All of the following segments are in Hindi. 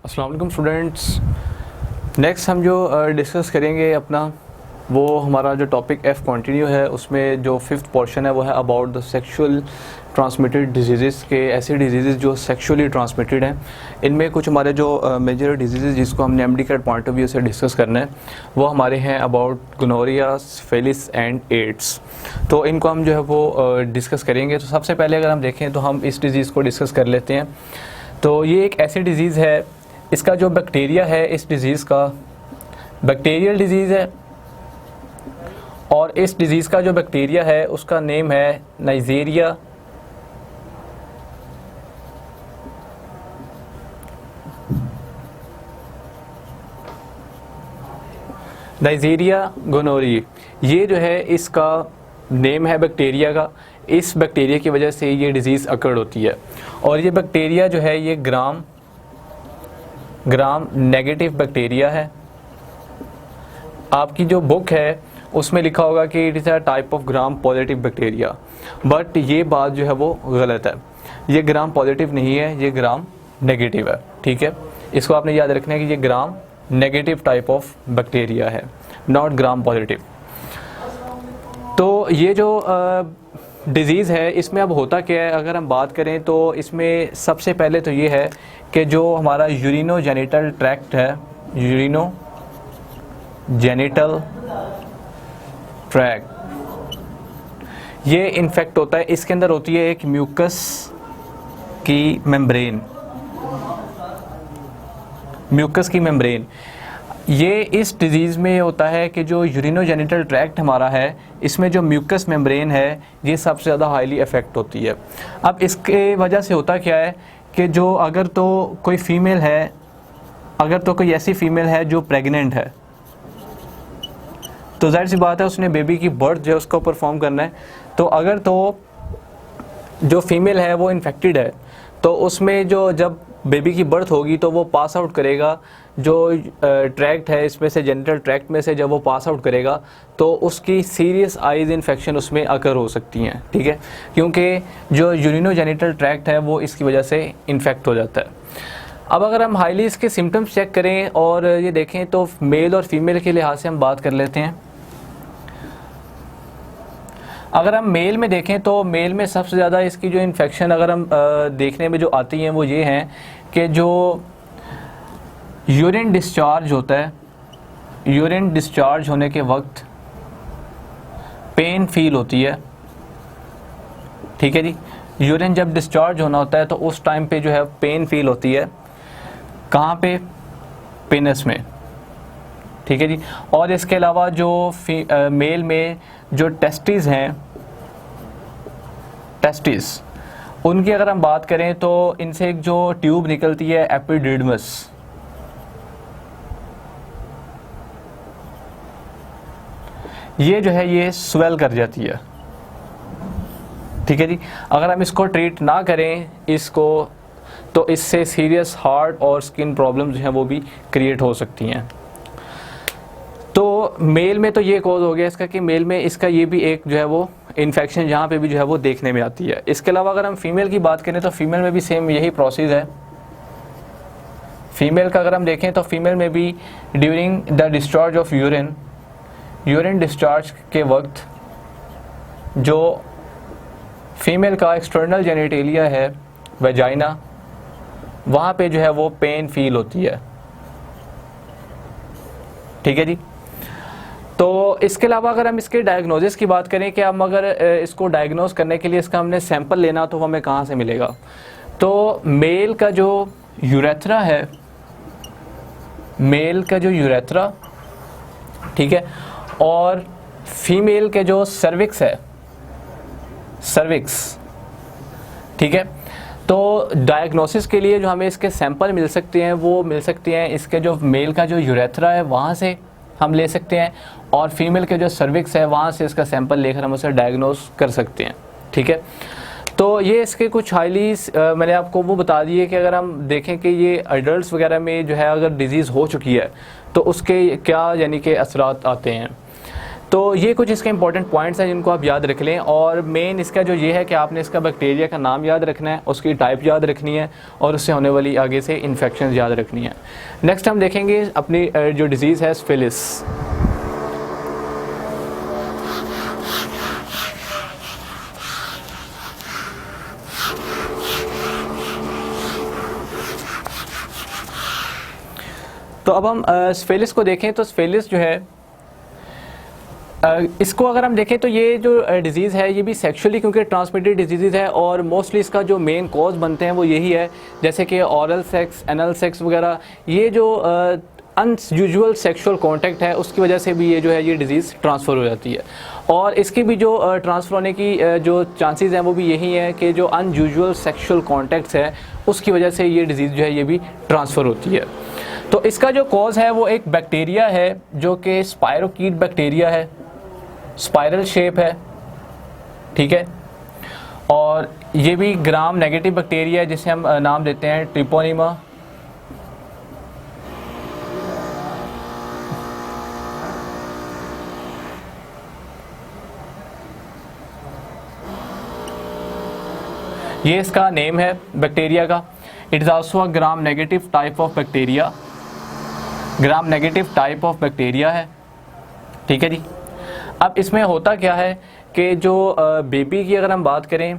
अस्सलाम वालेकुम स्टूडेंट्स। नेक्स्ट हम जो डिस्कस करेंगे अपना वो हमारा जो टॉपिक एफ कंटिन्यू है, उसमें जो फिफ्थ पोर्शन है वो है about the sexual transmitted disease के ऐसे डिजीज़ जो सेक्सुअली ट्रांसमिटेड हैं। इनमें कुछ हमारे जो मेजर डिजीज़ जिसको हमने एमडी पॉइंट ऑफ व्यू से डिस्कस करना है वो हमारे हैं about gonorrhoea, syphilis and AIDS. तो इनको हम जो है वो डिस्कस करेंगे। तो सबसे पहले अगर हम देखें तो हम इस डिज़ीज़ को डिस्कस कर लेते हैं। तो ये एक ऐसी डिज़ीज़ है, इसका जो बैक्टीरिया है इस डिज़ीज़ का बैक्टीरियल डिज़ीज़ है, और इस डिज़ीज़ का जो बैक्टीरिया है उसका नेम है नाइजेरिया गोनोरी। ये जो है इसका नेम है बैक्टीरिया का। इस बैक्टीरिया की वजह से ये डिज़ीज़ अकर्ड होती है, और ये बैक्टीरिया जो है ये ग्राम नेगेटिव बैक्टीरिया है। आपकी जो बुक है उसमें लिखा होगा कि it is a type of gram positive bacteria, but ये बात जो है वो गलत है। ये ग्राम पॉजिटिव नहीं है, ये ग्राम नेगेटिव है। ठीक है, इसको आपने याद रखना है कि ये gram negative type of bacteria है, नॉट ग्राम पॉजिटिव। तो ये जो डिज़ीज़ है इसमें अब होता क्या है, अगर हम बात करें तो इसमें सबसे पहले तो ये है कि जो हमारा यूरिनो जेनिटल ट्रैक्ट है, यूरिनो जेनिटल ट्रैक्ट, ये इन्फेक्ट होता है। इसके अंदर होती है एक म्यूकस की मेम्ब्रेन, म्यूकस की मेम्ब्रेन। ये इस डिज़ीज़ में होता है कि जो यूरिनोजेनिटल ट्रैक्ट हमारा है इसमें जो म्यूकस मेम्ब्रेन है ये सबसे ज़्यादा हाईली अफेक्ट होती है। अब इसके वजह से होता क्या है कि जो अगर तो कोई फ़ीमेल है, अगर तो कोई ऐसी फ़ीमेल है जो प्रेग्नेंट है, तो जाहिर सी बात है उसने बेबी की बर्थ जो है उसको परफॉर्म करना है। तो अगर तो जो फीमेल है वो इन्फेक्टेड है तो उसमें जो जब बेबी की बर्थ होगी तो वो पास आउट करेगा, जो ट्रैक्ट है इसमें से, जेनिटल ट्रैक्ट में से जब वो पास आउट करेगा तो उसकी सीरियस आइज़ इन्फेक्शन उसमें अकर हो सकती हैं। ठीक है, क्योंकि जो यूरिनोजेनिटल ट्रैक्ट है वो इसकी वजह से इन्फेक्ट हो जाता है। अब अगर हम हाईली इसके सिम्टम्स चेक करें और ये देखें तो मेल और फीमेल के लिहाज से हम बात कर लेते हैं। अगर हम मेल में देखें तो मेल में सबसे ज़्यादा इसकी जो इन्फेक्शन अगर हम देखने में जो आती हैं वो ये हैं कि जो यूरिन डिस्चार्ज होता है, यूरिन डिस्चार्ज होने के वक्त पेन फील होती है। ठीक है जी, यूरिन जब डिस्चार्ज होना होता है तो उस टाइम पे जो है पेन फील होती है। कहाँ पे? पेनिस में। ठीक है जी। और इसके अलावा जो मेल में जो टेस्टिस हैं, टेस्टिस, उनकी अगर हम बात करें तो इनसे एक जो ट्यूब निकलती है एपिडिडमस, ये जो है ये स्वेल कर जाती है। ठीक है जी, अगर हम इसको ट्रीट ना करें इसको तो इससे सीरियस हार्ट और स्किन प्रॉब्लम्स जो हैं वो भी क्रिएट हो सकती हैं। तो मेल में तो ये कॉज हो गया इसका कि मेल में इसका ये भी एक जो है वो इन्फेक्शन यहाँ पे भी जो है वो देखने में आती है। इसके अलावा अगर हम फीमेल की बात करें तो फीमेल में भी सेम यही प्रोसेस है। फीमेल का अगर हम देखें तो फीमेल में भी during the discharge of urine, urine discharge के वक्त जो फीमेल का एक्सटर्नल जेनिटेलिया है, वेजाइना, वहाँ पे जो है वो पेन फील होती है। ठीक है जी। तो इसके अलावा अगर हम इसके डायग्नोसिस की बात करें कि हम अगर इसको डायग्नोस करने के लिए इसका हमने सैंपल लेना तो हमें कहाँ से मिलेगा, तो मेल का जो यूरेथ्रा है, मेल का जो यूरेथ्रा, ठीक है, और फीमेल के जो सर्विक्स है, सर्विक्स, ठीक है। तो डायग्नोसिस के लिए जो हमें इसके सैंपल मिल सकते हैं वो मिल सकते हैं इसके जो मेल का जो यूरेथ्रा है वहाँ से हम ले सकते हैं, और फीमेल के जो सर्विक्स है वहाँ से इसका सैंपल लेकर हम उसे डायग्नोस कर सकते हैं। ठीक है, तो ये इसके कुछ हाईली मैंने आपको वो बता दिए कि अगर हम देखें कि ये एडल्ट्स वगैरह में जो है अगर डिज़ीज़ हो चुकी है तो उसके क्या यानी कि असरात आते हैं। तो ये कुछ इसके इंपॉर्टेंट पॉइंट्स हैं जिनको आप याद रख लें, और मेन इसका जो ये है कि आपने इसका बैक्टीरिया का नाम याद रखना है, उसकी टाइप याद रखनी है, और उससे होने वाली आगे से इन्फेक्शन याद रखनी है। नेक्स्ट हम देखेंगे अपनी जो डिज़ीज़ है सिफिलिस। तो अब हम सिफिलिस को देखें तो सिफिलिस जो है इसको अगर हम देखें तो ये जो डिज़ीज़ है ये भी सेक्सुअली क्योंकि ट्रांसमिटेड डिजीज़ है, और मोस्टली इसका जो मेन कॉज बनते हैं वो यही है, जैसे कि ऑरल सेक्स, एनल सेक्स वगैरह, ये जो अनयूजुअल सेक्सुअल कांटेक्ट है उसकी वजह से भी ये जो है ये डिज़ीज़ ट्रांसफ़र हो जाती है। और इसकी भी जो ट्रांसफ़र होने की जो चांसेस हैं वो भी यही है कि जो अनयूजुअल सेक्सुअल कांटेक्ट्स है उसकी वजह से ये डिज़ीज़ जो है ये भी ट्रांसफ़र होती है। तो इसका जो कॉज है वो एक बैक्टीरिया है जो कि स्पायरोकीट बैक्टीरिया है, स्पाइरल शेप है, ठीक है, और ये भी ग्राम नेगेटिव बैक्टीरिया है जिसे हम नाम देते हैं ट्रिपोनिमा। ये इसका नेम है बैक्टीरिया का। It is also a gram negative type of bacteria, gram negative type of bacteria है, ठीक है जी। अब इसमें होता क्या है कि जो बेबी की अगर हम बात करें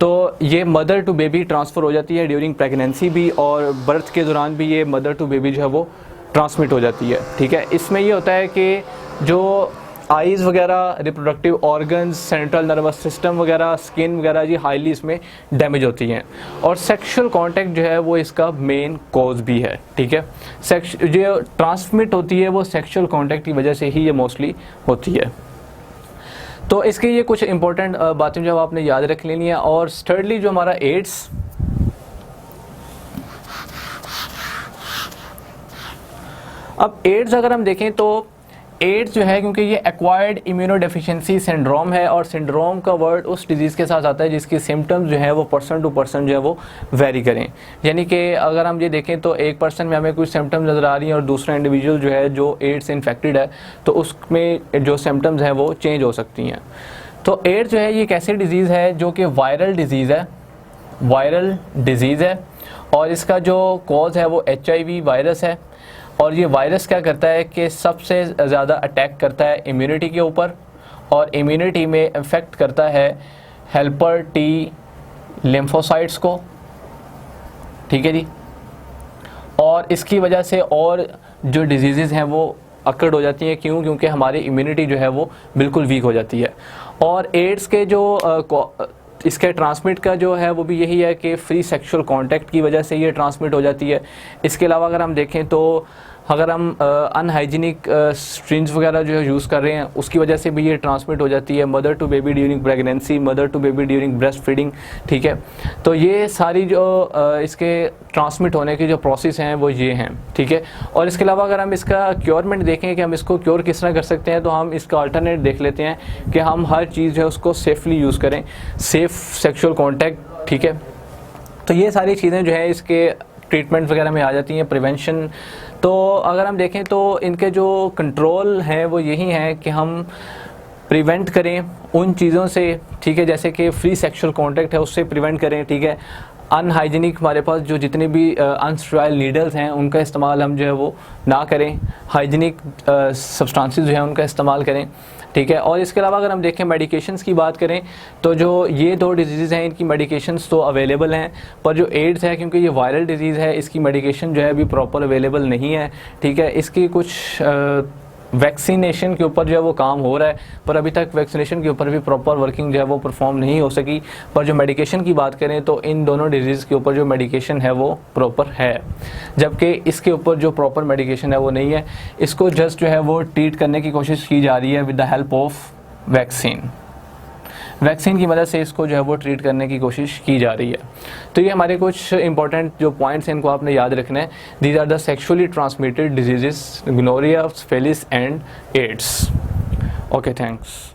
तो ये मदर टू बेबी ट्रांसफ़र हो जाती है ड्यूरिंग प्रेगनेंसी भी, और बर्थ के दौरान भी ये मदर टू बेबी जो है वो ट्रांसमिट हो जाती है, ठीक है। इसमें ये होता है कि जो आइज़ वगैरह, reproductive organs, central nervous system वगैरह, स्किन वगैरह जी हाईली इसमें डैमेज होती हैं, और सेक्सुअल कांटेक्ट जो है वो इसका मेन कॉज भी है, ठीक है। जो ट्रांसमिट होती है वो सेक्सुअल कांटेक्ट की वजह से ही ये मोस्टली होती है। तो इसके ये कुछ इंपॉर्टेंट बातें जो आपने याद रख लेनी है। और थर्डली जो हमारा एड्स, अब एड्स अगर हम देखें तो एड्स जो है क्योंकि ये एक्वायर्ड इम्यूनोडेफिशिएंसी सिंड्रोम है, और सिंड्रोम का वर्ड उस डिज़ीज़ के साथ आता है जिसकी सिम्टम्स जो है वो पर्सन टू पर्सन जो है वो वेरी करें। यानी कि अगर हम ये देखें तो एक पर्सन में हमें कुछ सिम्टम्स नज़र आ रही हैं और दूसरा इंडिविजुअल जो है जो एड्स से इन्फेक्टेड है तो उसमें जो सिम्टम्स हैं वो चेंज हो सकती हैं। तो एड्स जो है ये एक ऐसी डिज़ीज़ है जो कि वायरल डिज़ीज़ है, वायरल डिज़ीज़ है, और इसका जो कॉज है वो HIV वायरस है। और ये वायरस क्या करता है कि सबसे ज़्यादा अटैक करता है इम्यूनिटी के ऊपर, और इम्यूनिटी में इफेक्ट करता है हेल्पर टी लिम्फोसाइट्स को, ठीक है जी। और इसकी वजह से और जो डिजीज़ हैं वो अकर्ड हो जाती हैं। क्यों? क्योंकि हमारी इम्यूनिटी जो है वो बिल्कुल वीक हो जाती है। और एड्स के जो इसके ट्रांसमिट का जो है वो भी यही है कि फ्री सेक्सुअल कांटेक्ट की वजह से ये ट्रांसमिट हो जाती है। इसके अलावा अगर हम देखें तो अगर हम अनहाइजीनिक स्ट्रिंग्स वगैरह जो है यूज़ कर रहे हैं उसकी वजह से भी ये ट्रांसमिट हो जाती है। Mother to baby during pregnancy, mother to baby during breast feeding, ठीक है। तो ये सारी जो इसके ट्रांसमिट होने की जो प्रोसेस हैं वो ये हैं, ठीक है। और इसके अलावा अगर हम इसका क्योरमेंट देखें कि हम इसको क्योर किस तरह कर सकते हैं, तो हम इसका अल्टरनेट देख लेते हैं कि हम हर चीज़ जो है उसको सेफली यूज़ करें, सेफ़ सेक्सुअल कॉन्टैक्ट, ठीक है। तो ये सारी चीज़ें जो है इसके ट्रीटमेंट वगैरह में आ जाती हैं, प्रिवेंशन। तो अगर हम देखें तो इनके जो कंट्रोल हैं वो यही हैं कि हम प्रिवेंट करें उन चीज़ों से, ठीक है, जैसे कि फ्री सेक्सुअल कांटेक्ट है उससे प्रिवेंट करें, ठीक है। अनहाइजीनिक हमारे पास जो जितने भी अनस्टेराइल नीडल्स हैं उनका इस्तेमाल हम जो है वो ना करें, हाइजीनिक सब्सटेंसेस जो है उनका इस्तेमाल करें, ठीक है। और इसके अलावा अगर हम देखें मेडिकेशंस की बात करें तो जो ये दो डिजीज़ हैं इनकी मेडिकेशंस तो अवेलेबल हैं, पर जो एड्स है क्योंकि ये वायरल डिजीज़ है इसकी मेडिकेशन जो है अभी प्रॉपर अवेलेबल नहीं है, ठीक है। इसकी कुछ वैक्सीनेशन के ऊपर जो है वो काम हो रहा है, पर अभी तक वैक्सीनेशन के ऊपर भी प्रॉपर वर्किंग जो है वो परफॉर्म नहीं हो सकी। पर जो मेडिकेशन की बात करें तो इन दोनों डिजीज़ के ऊपर जो मेडिकेशन है वो प्रॉपर है, जबकि इसके ऊपर जो प्रॉपर मेडिकेशन है वो नहीं है। इसको जस्ट जो है वो ट्रीट करने की कोशिश की जा रही है with the help of vaccine. Vaccine की मदद से इसको जो है वो ट्रीट करने की कोशिश की जा रही है। तो ये हमारे कुछ इंपॉर्टेंट जो पॉइंट्स हैं इनको आपने याद रखना है। These are the sexually transmitted diseases, gonorrhoea, syphilis and AIDS. Okay, thanks.